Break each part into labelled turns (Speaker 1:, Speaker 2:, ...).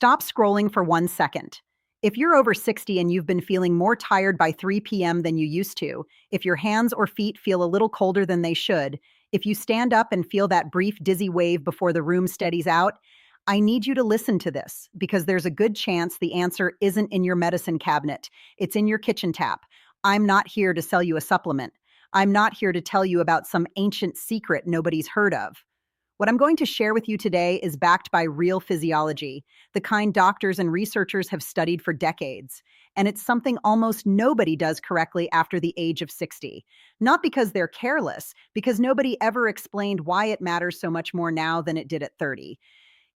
Speaker 1: Stop scrolling for 1 second. If you're over 60 and you've been feeling more tired by 3 p.m. than you used to, if your hands or feet feel a little colder than they should, if you stand up and feel that brief dizzy wave before the room steadies out, I need you to listen to this because there's a good chance the answer isn't in your medicine cabinet. It's in your kitchen tap. I'm not here to sell you a supplement. I'm not here to tell you about some ancient secret nobody's heard of. What I'm going to share with you today is backed by real physiology, the kind doctors and researchers have studied for decades. And it's something almost nobody does correctly after the age of 60. Not because they're careless, because nobody ever explained why it matters so much more now than it did at 30.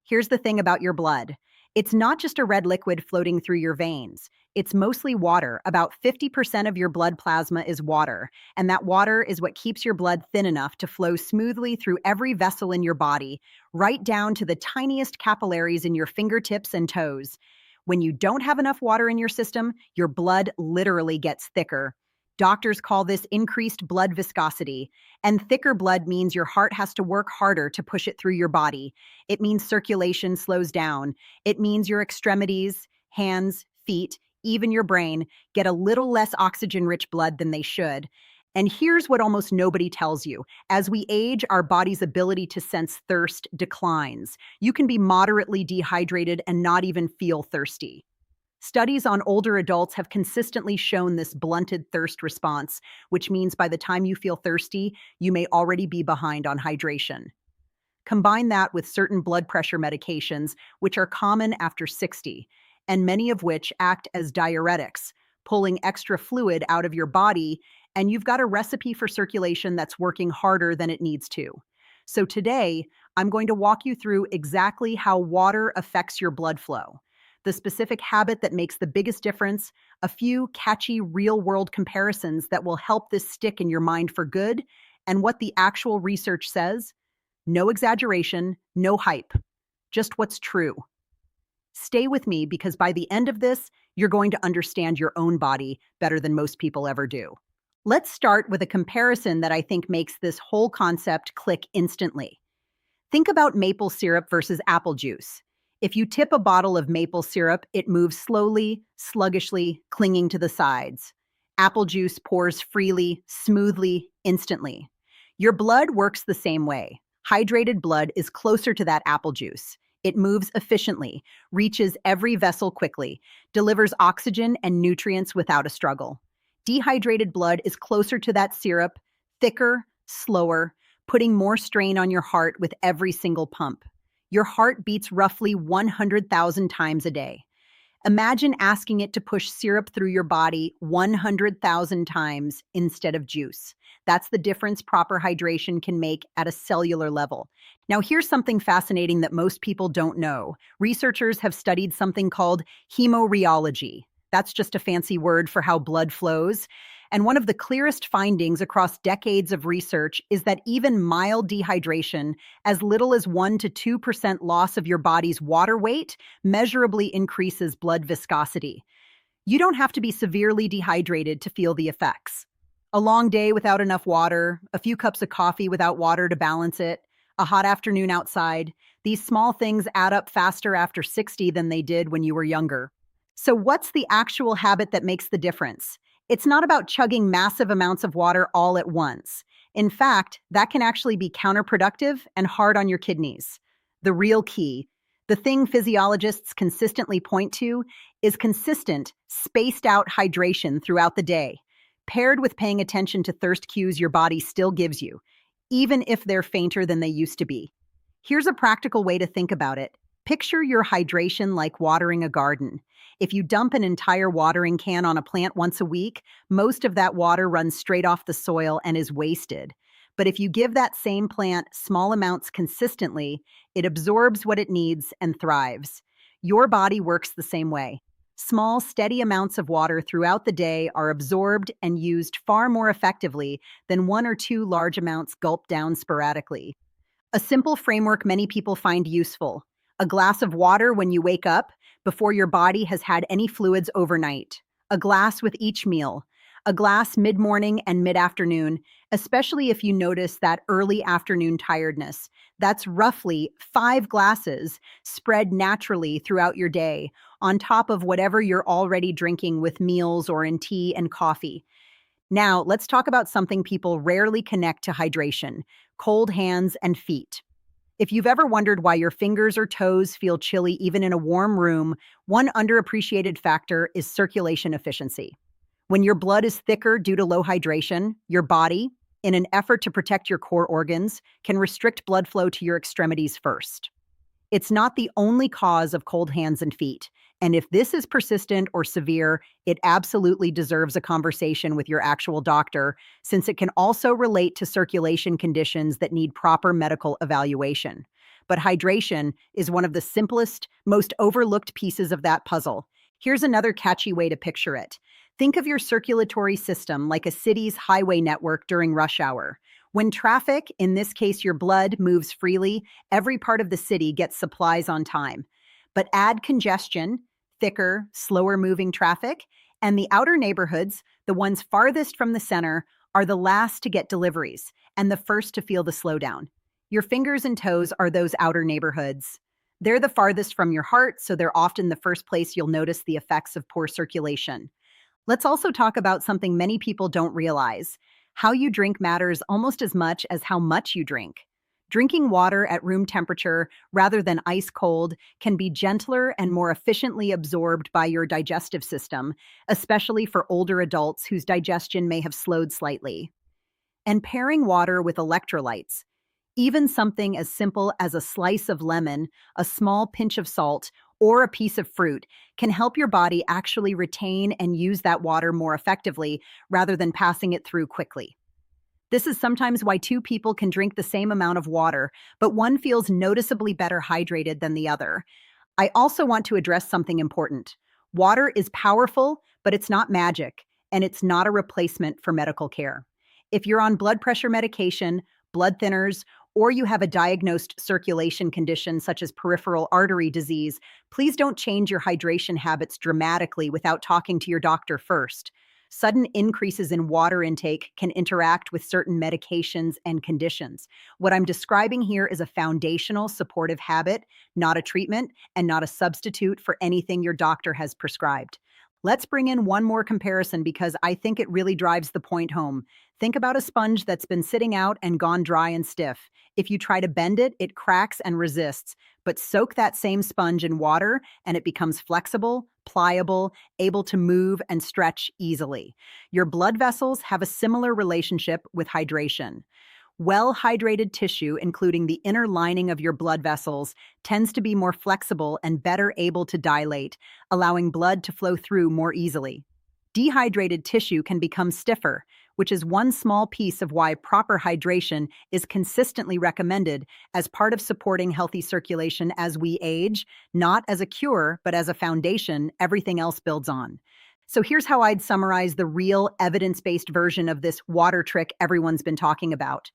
Speaker 1: Here's the thing about your blood. It's not just a red liquid floating through your veins. It's mostly water. About 50% of your blood plasma is water, and that water is what keeps your blood thin enough to flow smoothly through every vessel in your body, right down to the tiniest capillaries in your fingertips and toes. When you don't have enough water in your system, your blood literally gets thicker. Doctors call this increased blood viscosity, and thicker blood means your heart has to work harder to push it through your body. It means circulation slows down. It means your extremities, hands, feet, even your brain, get a little less oxygen-rich blood than they should. And here's what almost nobody tells you. As we age, our body's ability to sense thirst declines. You can be moderately dehydrated and not even feel thirsty. Studies on older adults have consistently shown this blunted thirst response, which means by the time you feel thirsty, you may already be behind on hydration. Combine that with certain blood pressure medications, which are common after 60, and many of which act as diuretics, pulling extra fluid out of your body, and you've got a recipe for circulation that's working harder than it needs to. So today, I'm going to walk you through exactly how water affects your blood flow, the specific habit that makes the biggest difference, a few catchy real-world comparisons that will help this stick in your mind for good, and what the actual research says. No exaggeration, no hype, just what's true. Stay with me because by the end of this, you're going to understand your own body better than most people ever do. Let's start with a comparison that I think makes this whole concept click instantly. Think about maple syrup versus apple juice. If you tip a bottle of maple syrup, it moves slowly, sluggishly, clinging to the sides. Apple juice pours freely, smoothly, instantly. Your blood works the same way. Hydrated blood is closer to that apple juice. It moves efficiently, reaches every vessel quickly, delivers oxygen and nutrients without a struggle. Dehydrated blood is closer to that syrup, thicker, slower, putting more strain on your heart with every single pump. Your heart beats roughly 100,000 times a day. Imagine asking it to push syrup through your body 100,000 times instead of juice. That's the difference proper hydration can make at a cellular level. Now, here's something fascinating that most people don't know. Researchers have studied something called hemorrheology. That's just a fancy word for how blood flows. And one of the clearest findings across decades of research is that even mild dehydration, as little as 1 to 2% loss of your body's water weight, measurably increases blood viscosity. You don't have to be severely dehydrated to feel the effects. A long day without enough water, a few cups of coffee without water to balance it, a hot afternoon outside, these small things add up faster after 60 than they did when you were younger. So what's the actual habit that makes the difference? It's not about chugging massive amounts of water all at once. In fact, that can actually be counterproductive and hard on your kidneys. The real key, the thing physiologists consistently point to, is consistent, spaced-out hydration throughout the day, paired with paying attention to thirst cues your body still gives you, even if they're fainter than they used to be. Here's a practical way to think about it. Picture your hydration like watering a garden. If you dump an entire watering can on a plant once a week, most of that water runs straight off the soil and is wasted. But if you give that same plant small amounts consistently, it absorbs what it needs and thrives. Your body works the same way. Small, steady amounts of water throughout the day are absorbed and used far more effectively than 1 or 2 large amounts gulped down sporadically. A simple framework many people find useful. A glass of water when you wake up, before your body has had any fluids overnight. A glass with each meal. A glass mid-morning and mid-afternoon, especially if you notice that early afternoon tiredness. That's roughly 5 glasses spread naturally throughout your day, on top of whatever you're already drinking with meals or in tea and coffee. Now, let's talk about something people rarely connect to hydration: cold hands and feet. If you've ever wondered why your fingers or toes feel chilly even in a warm room, one underappreciated factor is circulation efficiency. When your blood is thicker due to low hydration, your body, in an effort to protect your core organs, can restrict blood flow to your extremities first. It's not the only cause of cold hands and feet. And if this is persistent or severe, it absolutely deserves a conversation with your actual doctor, since it can also relate to circulation conditions that need proper medical evaluation. But hydration is one of the simplest, most overlooked pieces of that puzzle. Here's another catchy way to picture it. Think of your circulatory system like a city's highway network during rush hour. When traffic, in this case your blood, moves freely, every part of the city gets supplies on time. But add congestion, thicker, slower moving traffic, and the outer neighborhoods, the ones farthest from the center, are the last to get deliveries and the first to feel the slowdown. Your fingers and toes are those outer neighborhoods. They're the farthest from your heart, so they're often the first place you'll notice the effects of poor circulation. Let's also talk about something many people don't realize. How you drink matters almost as much as how much you drink. Drinking water at room temperature rather than ice cold can be gentler and more efficiently absorbed by your digestive system, especially for older adults whose digestion may have slowed slightly. And pairing water with electrolytes, even something as simple as a slice of lemon, a small pinch of salt, or a piece of fruit, can help your body actually retain and use that water more effectively rather than passing it through quickly. This is sometimes why two people can drink the same amount of water, but one feels noticeably better hydrated than the other. I also want to address something important. Water is powerful, but it's not magic, and it's not a replacement for medical care. If you're on blood pressure medication, blood thinners, or you have a diagnosed circulation condition such as peripheral artery disease, please don't change your hydration habits dramatically without talking to your doctor first. Sudden increases in water intake can interact with certain medications and conditions. What I'm describing here is a foundational supportive habit, not a treatment, and not a substitute for anything your doctor has prescribed. Let's bring in one more comparison because I think it really drives the point home. Think about a sponge that's been sitting out and gone dry and stiff. If you try to bend it, it cracks and resists. But soak that same sponge in water and it becomes flexible, pliable, able to move and stretch easily. Your blood vessels have a similar relationship with hydration. Well-hydrated tissue, including the inner lining of your blood vessels, tends to be more flexible and better able to dilate, allowing blood to flow through more easily. Dehydrated tissue can become stiffer, which is one small piece of why proper hydration is consistently recommended as part of supporting healthy circulation as we age, not as a cure, but as a foundation everything else builds on. So here's how I'd summarize the real evidence-based version of this water trick everyone's been talking about.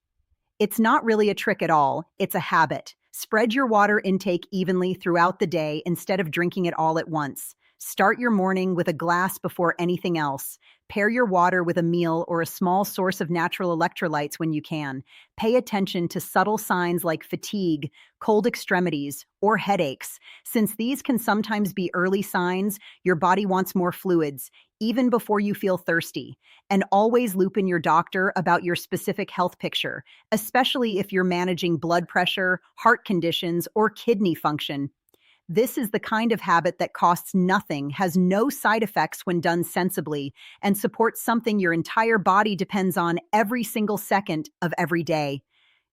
Speaker 1: It's not really a trick at all, it's a habit. Spread your water intake evenly throughout the day instead of drinking it all at once. Start your morning with a glass before anything else. Pair your water with a meal or a small source of natural electrolytes when you can. Pay attention to subtle signs like fatigue, cold extremities, or headaches. Since these can sometimes be early signs, your body wants more fluids, even before you feel thirsty. And always loop in your doctor about your specific health picture, especially if you're managing blood pressure, heart conditions, or kidney function. This is the kind of habit that costs nothing, has no side effects when done sensibly, and supports something your entire body depends on every single second of every day: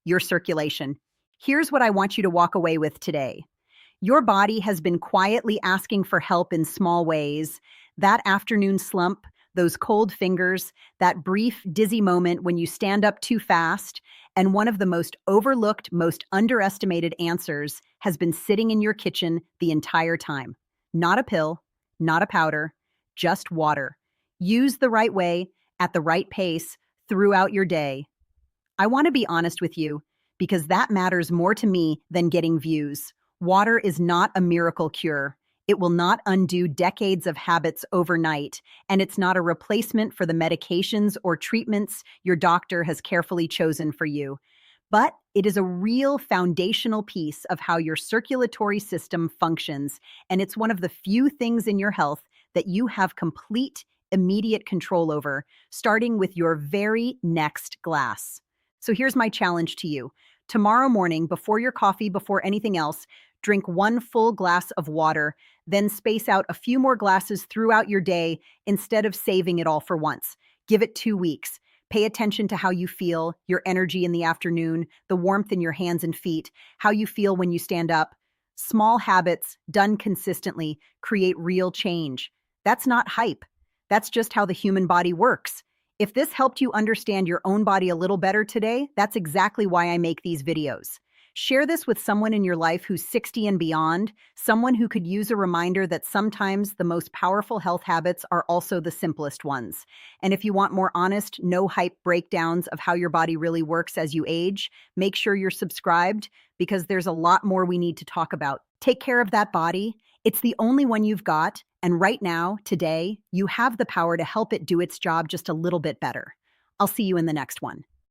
Speaker 1: your circulation. Here's what I want you to walk away with today. Your body has been quietly asking for help in small ways. That afternoon slump, those cold fingers, that brief, dizzy moment when you stand up too fast, and one of the most overlooked, most underestimated answers has been sitting in your kitchen the entire time. Not a pill, not a powder, just water. Used the right way, at the right pace, throughout your day. I want to be honest with you, because that matters more to me than getting views. Water is not a miracle cure. It will not undo decades of habits overnight, and it's not a replacement for the medications or treatments your doctor has carefully chosen for you. But it is a real foundational piece of how your circulatory system functions, and it's one of the few things in your health that you have complete, immediate control over, starting with your very next glass. So here's my challenge to you. Tomorrow morning, before your coffee, before anything else, drink one full glass of water, then space out a few more glasses throughout your day instead of saving it all for once. Give it 2 weeks. Pay attention to how you feel, your energy in the afternoon, the warmth in your hands and feet, how you feel when you stand up. Small habits, done consistently, create real change. That's not hype. That's just how the human body works. If this helped you understand your own body a little better today, that's exactly why I make these videos. Share this with someone in your life who's 60 and beyond, someone who could use a reminder that sometimes the most powerful health habits are also the simplest ones. And if you want more honest, no hype breakdowns of how your body really works as you age, make sure you're subscribed because there's a lot more we need to talk about. Take care of that body. It's the only one you've got. And right now, today, you have the power to help it do its job just a little bit better. I'll see you in the next one.